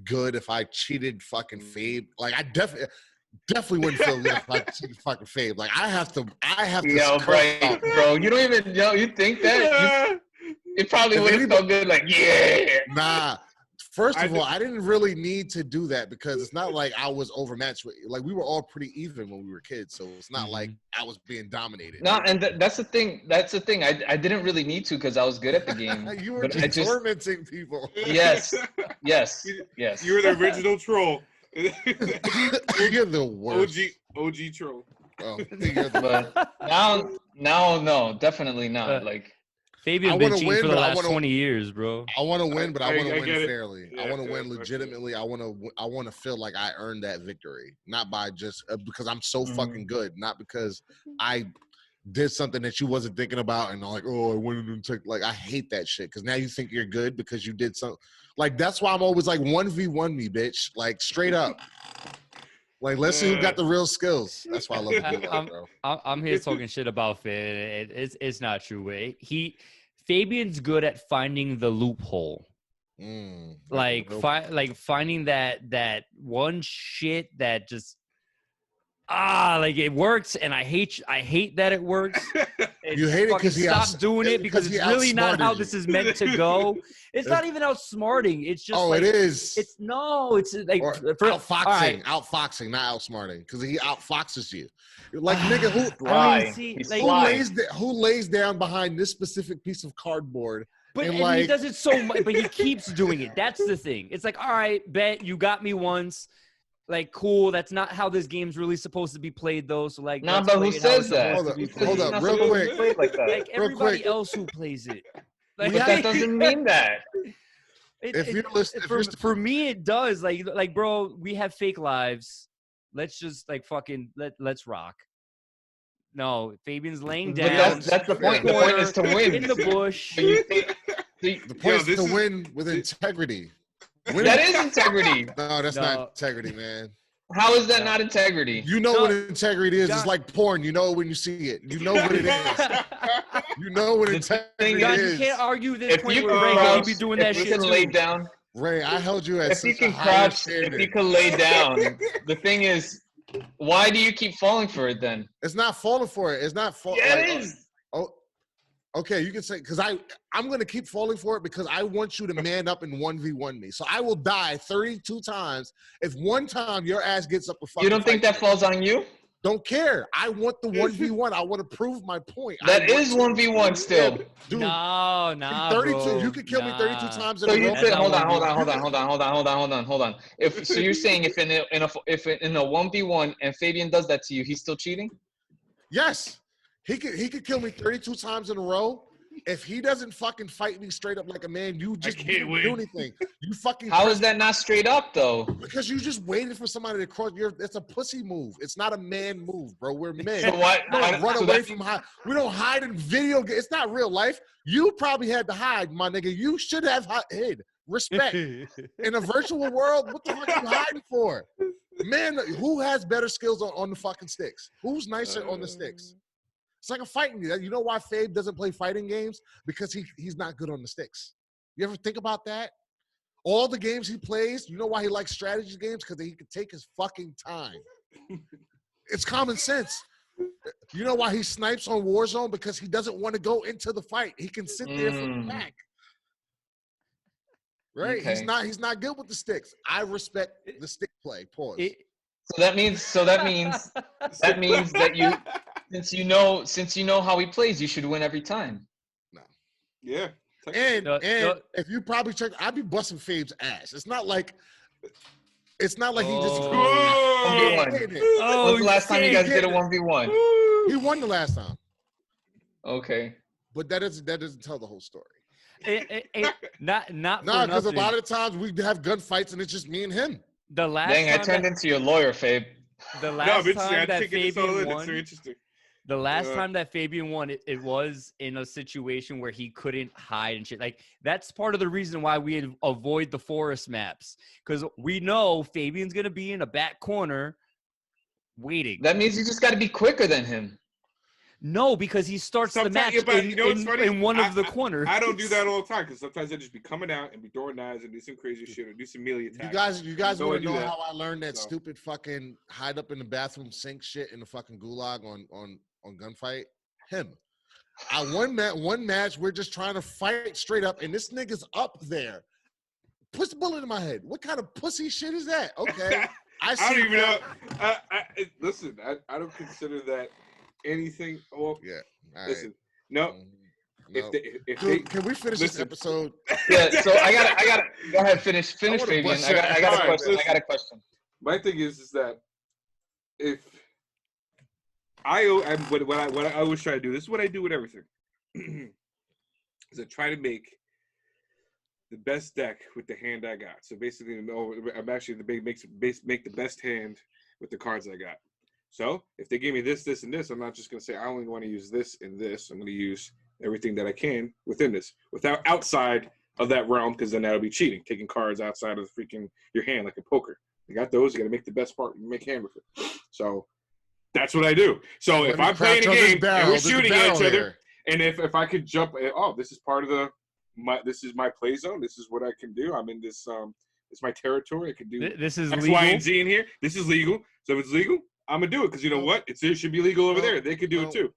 good if I cheated fucking Fabe. Like, I definitely, Definitely wouldn't feel good if I see fucking Fabe. Like I have to. Yo, bro, you don't even you think that it probably would have felt good. Like, yeah. Nah. First of all, I didn't really need to do that because it's not like I was overmatched. Like we were all pretty even when we were kids, so it's not like I was being dominated. No, and that's the thing. That's the thing. I didn't really need to because I was good at the game. You were just tormenting people. Yes. You were the original troll. You're the worst. OG troll. Oh, but now, no, definitely not. Like Fabian been cheating for the last 20 years, bro. I want to win, but I want to win fairly. Yeah, I want to win legitimately. I want to feel like I earned that victory, not by just because I'm so fucking good, not because I did something that you wasn't thinking about and like, oh, I wanted to take. Like I hate that shit because now you think you're good because you did something. Like that's why I'm always like 1v1 me, bitch. Like straight up. Like, let's see who got the real skills. That's why I love to do that, bro. I'm here talking shit about Finn. It's not true. Fabian's good at finding the loophole. Like finding that one shit that just like it works, and I hate that it works. You hate it because he stop doing it because it's really not how this is meant to go. It's not even outsmarting. It's just it is. It's like outfoxing, outfoxing, not outsmarting, because he outfoxes you. Like nigga, who lays down behind this specific piece of cardboard? But and he does it so much, but he keeps doing it. That's the thing. It's like, all right, bet you got me once. Like, cool. That's not how this game's really supposed to be played, though. So, like, but who says that? Hold up, real quick. Like everybody else who plays it. Like, but that doesn't mean that. For me, it does. Like, bro, we have fake lives. Let's just let's rock. No, Fabian's laying down. But that's the point. The point is to win in the bush. The point is to win with integrity. That is integrity. No, that's not integrity, man. How is that not integrity? You know what integrity is. It's like porn. You know it when you see it. You know what it is. You know what integrity is. You can't argue this point where Ray can't be doing that shit. If you can lay down. Ray, I held you at if you can crouch, if you can lay down. The thing is, why do you keep falling for it then? It's not falling for it. It's not falling. Yeah, it is. Oh, okay. You can say because I'm going to keep falling for it because I want you to man up and 1v1 me. So I will die 32 times if one time your ass gets up. You don't think that falls on you? Don't care. I want the 1v1. I want to prove my point. That is 1v1 still. Dude, no, 32. Bro. You could kill me 32 times in so a row. Hold on. So you're saying if in a 1v1 and Fabian does that to you, he's still cheating? Yes. He could kill me 32 times in a row. If he doesn't fucking fight me straight up like a man, you just can't do anything. You fucking. How is that not straight up though? Because you just waited for somebody to cross your. It's a pussy move. It's not a man move, bro. We're men. So what? We don't run away from hide. We don't hide in video games. It's not real life. You probably had to hide, my nigga. You should have hid. Respect. In a virtual world, what the fuck are you hiding for? Man, who has better skills on the fucking sticks? Who's nicer on the sticks? It's like a fighting game. You know why Fabe doesn't play fighting games? Because he's not good on the sticks. You ever think about that? All the games he plays, you know why he likes strategy games? Because he can take his fucking time. It's common sense. You know why he snipes on Warzone? Because he doesn't want to go into the fight. He can sit there for the back. Right? Okay. He's not good with the sticks. I respect the stick play. Pause. So that means that you since you know how he plays, you should win every time. No. Yeah. And if you probably check, I'd be busting Fabe's ass. It's not like he just. When's the last time you guys did a 1v1? He won the last time. Okay. But that doesn't tell the whole story. Not because a lot of the times we have gunfights and it's just me and him. I turned into your lawyer, Fabe. The last time that Fabian won. So interesting. The last time that Fabian won, it was in a situation where he couldn't hide and shit. Like, that's part of the reason why we avoid the forest maps. Because we know Fabian's going to be in a back corner waiting. That means you just got to be quicker than him. No, because he starts the match in one of the corners. I don't do that all the time because sometimes I just be coming out and be throwing knives and do some crazy shit or do some melee attacks. You guys want to know how I learned that stupid fucking hide up in the bathroom sink shit in the fucking gulag on Gunfight? Him. One match, we're just trying to fight straight up, and this nigga's up there. Puts the bullet in my head. What kind of pussy shit is that? Okay. I don't even know. Listen, I don't consider that anything. Well, yeah. Listen, no. No. Can we finish this episode? Yeah. So I got. Go ahead. Finish, Fabian. I got a question. I got a question. My thing is that if what I always try to do. This is what I do with everything. Is I try to make the best deck with the hand I got. So basically, I'm actually make the best hand with the cards I got. So if they give me this, this, and this, I'm not just going to say I only want to use this and this. I'm going to use everything that I can within this, without outside of that realm, because then that'll be cheating, taking cards outside of your hand like a poker. You got those, you got to make the best part, you make hand with it. So that's what I do. So if I'm playing a game and we're shooting at each other, and if I could jump, this is part of this is my play zone. This is what I can do. I'm in this. It's my territory. I can do this is X, legal. Y, and Z in here. This is legal. So if it's legal, I'm gonna do it because you know what? It should be legal over there. They could do it too.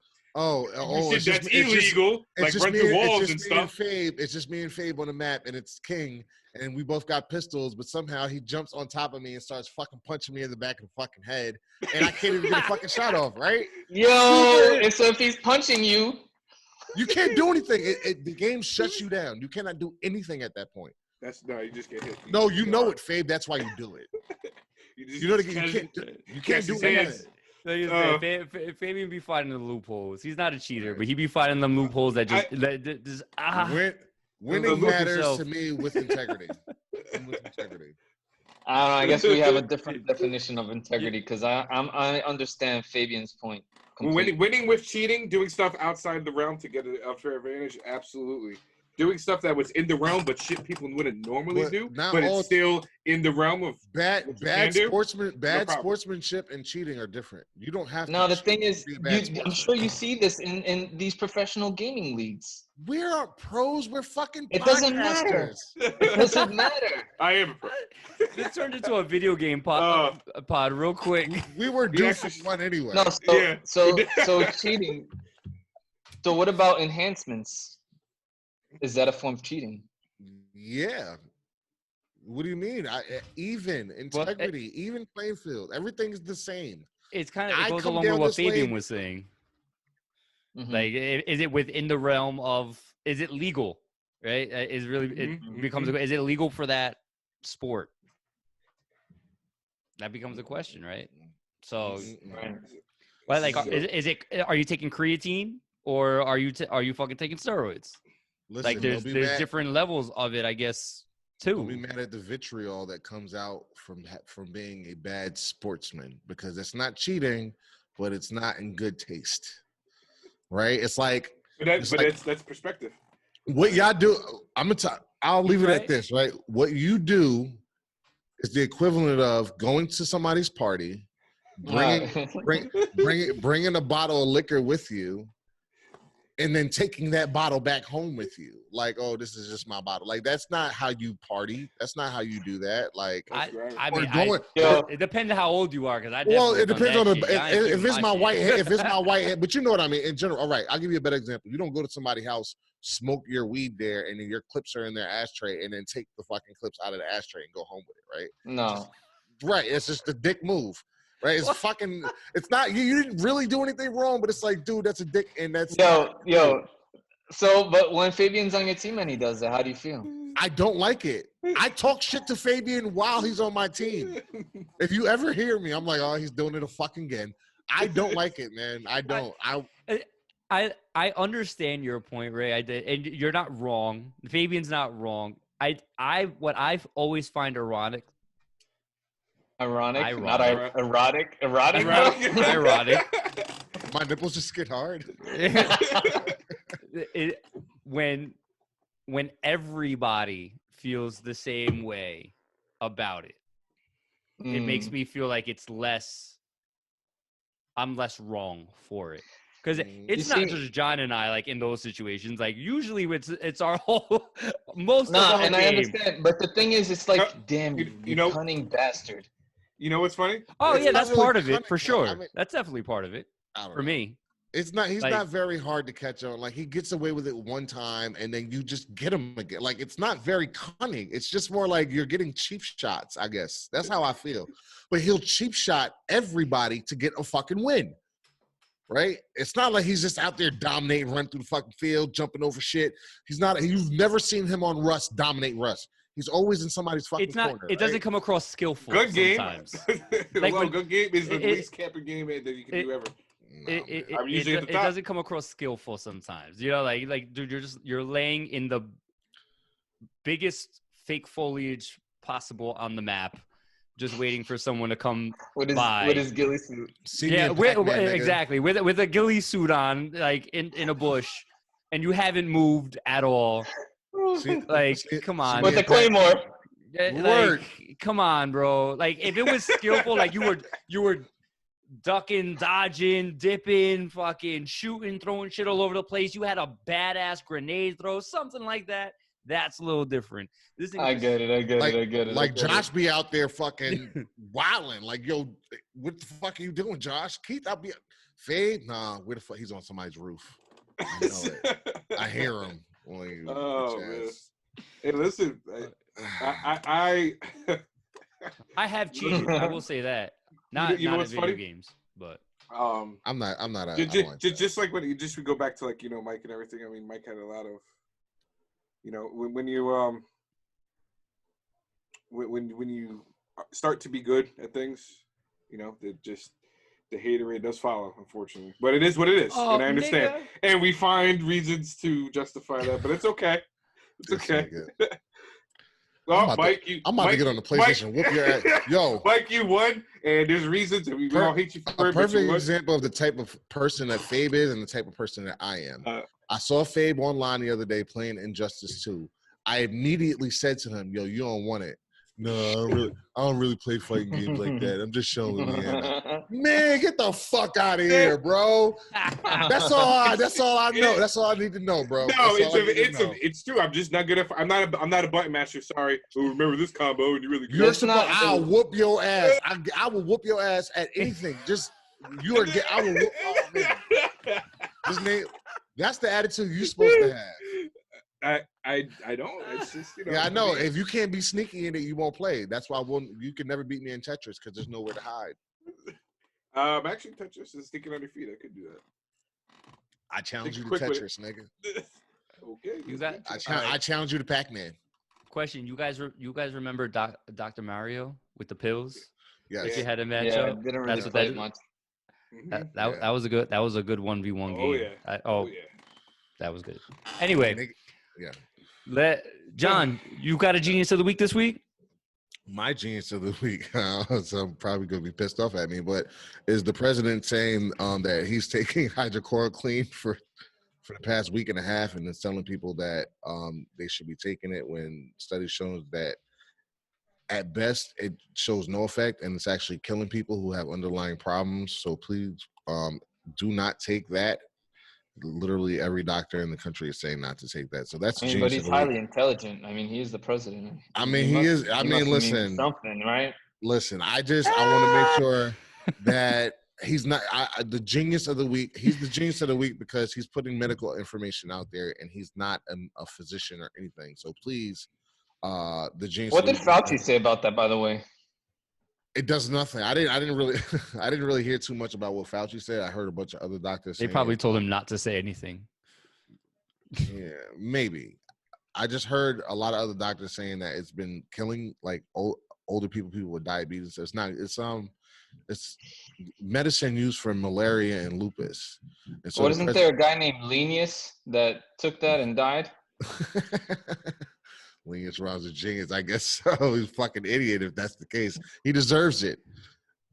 Shit that's illegal, like run through walls and stuff. It's just me and Fabe on the map, and it's King, and we both got pistols, but somehow he jumps on top of me and starts fucking punching me in the back of the fucking head, and I can't even get a fucking shot off, right? Yo, and so if he's punching you, you can't do anything. The game shuts you down. You cannot do anything at that point. You just get hit. You know it, Fabe. That's why you do it. You can't do anything. Fabian be fighting the loopholes. He's not a cheater, but he be fighting them loopholes that just winning matters to me with integrity. I don't know. I guess we have a different definition of integrity because I understand Fabian's point. Winning with cheating, doing stuff outside the realm to get an unfair advantage, absolutely. Doing stuff that was in the realm, but shit people wouldn't normally do, but it's still in the realm of bad sportsmanship and cheating are different. You don't have to. No, the thing is, I'm sure you see this in these professional gaming leagues. We aren't pros. We're fucking It doesn't matter. It doesn't matter. I am a pro. This turned into a video game pod real quick. We were due for one anyway. No, so cheating. So what about enhancements? Is that a form of cheating? Yeah. What do you mean? Even integrity, even playing field, everything's the same. It's kind of it goes along with what Fabian was saying. Mm-hmm. Like, is it within the realm of? Is it legal? Right? Is really it becomes? Is it legal for that sport? That becomes a question, right? So, but like, is it? Are you taking creatine or are you fucking taking steroids? Listen, like there's different levels of it, I guess, too. Don't be mad at the vitriol that comes out from being a bad sportsman, because it's not cheating, but it's not in good taste, right? It's like, that's perspective. What y'all do, I'll leave it at this, right? What you do is the equivalent of going to somebody's party, bringing a bottle of liquor with you, and then taking that bottle back home with you. Like, oh, this is just my bottle. Like, that's not how you party. That's not how you do that. Like, it depends how old you are, because it depends on if it's my white head. If it's my white head, but you know what I mean. In general, all right. I'll give you a better example. You don't go to somebody's house, smoke your weed there, and then your clips are in their ashtray, and then take the fucking clips out of the ashtray and go home with it, right? No. Right. It's just a dick move. Right, it's not you didn't really do anything wrong, but it's like, dude, that's a dick, and that's yo. So, but when Fabian's on your team and he does that, how do you feel? I don't like it. I talk shit to Fabian while he's on my team. If you ever hear me, I'm like, oh, he's doing it fucking again. I don't like it, man. I don't. I understand your point, Ray. And you're not wrong. Fabian's not wrong. What I've always find ironic. Ironic. Ironic. My nipples just get hard. When everybody feels the same way about it, it makes me feel like I'm less wrong for it. Because it's You not see- just John and I like in those situations. Like usually it's our whole most of Nah, our and I game. understand, but the thing is, it's like, damn, you you know- cunning bastard. You know what's funny? Oh It's yeah, not that's really part of it cunning, for though. sure. I mean- That's definitely part of it I don't for know. me. He's Like- not very hard to catch on. Like he gets away with it one time and then you just get him again. Like it's not very cunning. It's just more like you're getting cheap shots, I guess. That's how I feel. But he'll cheap shot everybody to get a fucking win. Right? It's not like he's just out there dominating, running through the fucking field, jumping over shit. You've never seen him on Russ dominate Russ. He's always in somebody's fucking It's not. corner. It doesn't right? come across skillful. Good game. Sometimes. Like, when- good game is the it- least capping game that you can do ever. Nah, man. I'm usually at the it top. doesn't come across skillful sometimes. You know, like dude, you're laying in the biggest fake foliage possible on the map, just waiting for someone to come What is by. what is ghillie suit? See me Yeah, in Pac-Man, nigga. exactly. With a ghillie suit on, like in a bush, and you haven't moved at all. See- Like, see- come see on. me With in the Pac- claymore. Like, come on, bro. Like, if it was skillful, like you were ducking, dodging, dipping, fucking shooting, throwing shit all over the place. You had a badass grenade throw, something like that. That's a little different. This thing I is- get it. I get Like, it. I get it. like I get Josh it. be out there fucking wilding. Like, yo, what the fuck are you doing, Josh? Keith, I'll be Fade. Nah, where the fuck? He's on somebody's roof. I know it. I hear him. Oh, man. Hey, listen, I I have cheated. I will say that. Not You know not in what's video funny? games, but I'm not. I don't just, like that. just like when you just we go back to like Mike and everything. I mean, Mike had a lot of when you when you start to be good at things, the haterade does follow, unfortunately. But it is what it is, Oh, and I understand. nigga. And we find reasons to justify that, but it's okay. It's This okay. nigga. Well, I'm about Mike, I'm about to get on the PlayStation, whoop your ass. Yo, Mike, you won, and there's reasons, and we all hate you for a it. But you perfect won. example of the type of person that Fabe is and the type of person that I am. I saw Fabe online the other day playing Injustice 2. I immediately said to him, yo, you don't want it. No, I don't really play fighting games like that. I'm just showing Leanna. Man, get the fuck out of here, bro. That's all I know. That's all I need to know, bro. No, it's true. I'm just not good at. I'm not a button master. Sorry. Oh, remember this combo, and you really. You're supposed. I'll whoop your ass. I will whoop your ass at anything. Just you are. I will whoop. Oh, man. Just name. That's the attitude you're supposed to have. I don't. It's just Yeah, I know. If you can't be sneaky in it, you won't play. That's why you can never beat me in Tetris because there's nowhere to hide. Actually, Tetris is sticking on your feet. I could do that. I challenge you to Quick with Tetris, nigga. Okay. You got- I challenge you to Pac-Man. Question: You guys remember Dr. Mario with the pills? Yes. If you had a matchup, Yeah, I didn't really that's what play that it much. that was a good 1v1 game. Oh yeah. Oh yeah. that was good. Anyway, Nigga, yeah. John, you got a genius of the week this week? My genius of the week, so I'm probably going to be pissed off at me, but is the president saying that he's taking hydrochloroquine for the past week and a half and is telling people that they should be taking it when studies show that at best it shows no effect and it's actually killing people who have underlying problems. So please do not take that. Literally every doctor in the country is saying not to take that. So that's I mean, but he's highly intelligent. I mean, he is the president. I mean, he is. I mean, listen, something, right? Listen, I want to make sure that he's not the genius of the week. He's the genius of the week because he's putting medical information out there and he's not a physician or anything. So please, the genius. What did Fauci say about that, by the way? It does nothing. I didn't really hear too much about what Fauci said. I heard a bunch of other doctors. They probably told him not to say anything. Yeah, maybe. I just heard a lot of other doctors saying that it's been killing like older people with diabetes. So it's medicine used for malaria and lupus. And so Wasn't there a guy named Linus that took that and died? Linus Rounds a genius, I guess so. He's a fucking idiot if that's the case. He deserves it.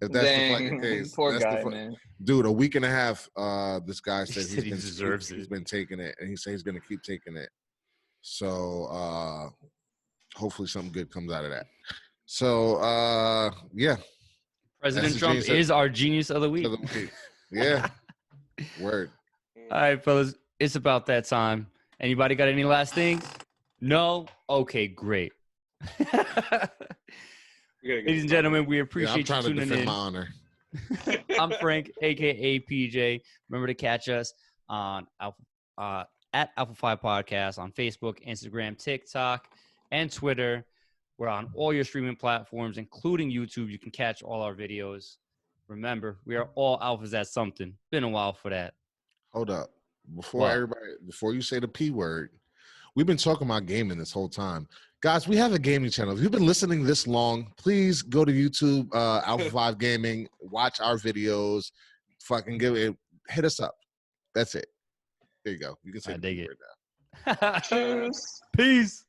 If that's the fucking case. Poor that's guy, man. Dude, a week and a half, this guy said he deserves it. He's been taking it, and he said he's going to keep taking it. So hopefully something good comes out of that. So, yeah. President Trump is our genius of the week. Yeah. Word. All right, fellas, it's about that time. Anybody got any last things? No? Okay, great. Ladies and gentlemen, we I'm appreciate trying you to tuning defend in. my honor. I'm Frank, aka PJ. Remember to catch us on at Alpha 5 Podcast on Facebook, Instagram, TikTok, and Twitter. We're on all your streaming platforms, including YouTube. You can catch all our videos. Remember, we are all alphas at something. Been a while for that. Hold up. What? Before you say the P word, we've been talking about gaming this whole time. Guys, we have a gaming channel. If you've been listening this long, please go to YouTube, Alpha 5 Gaming, watch our videos, fucking hit us up. That's it. There you go. You can say I the dig P it. word now. Cheers. Peace.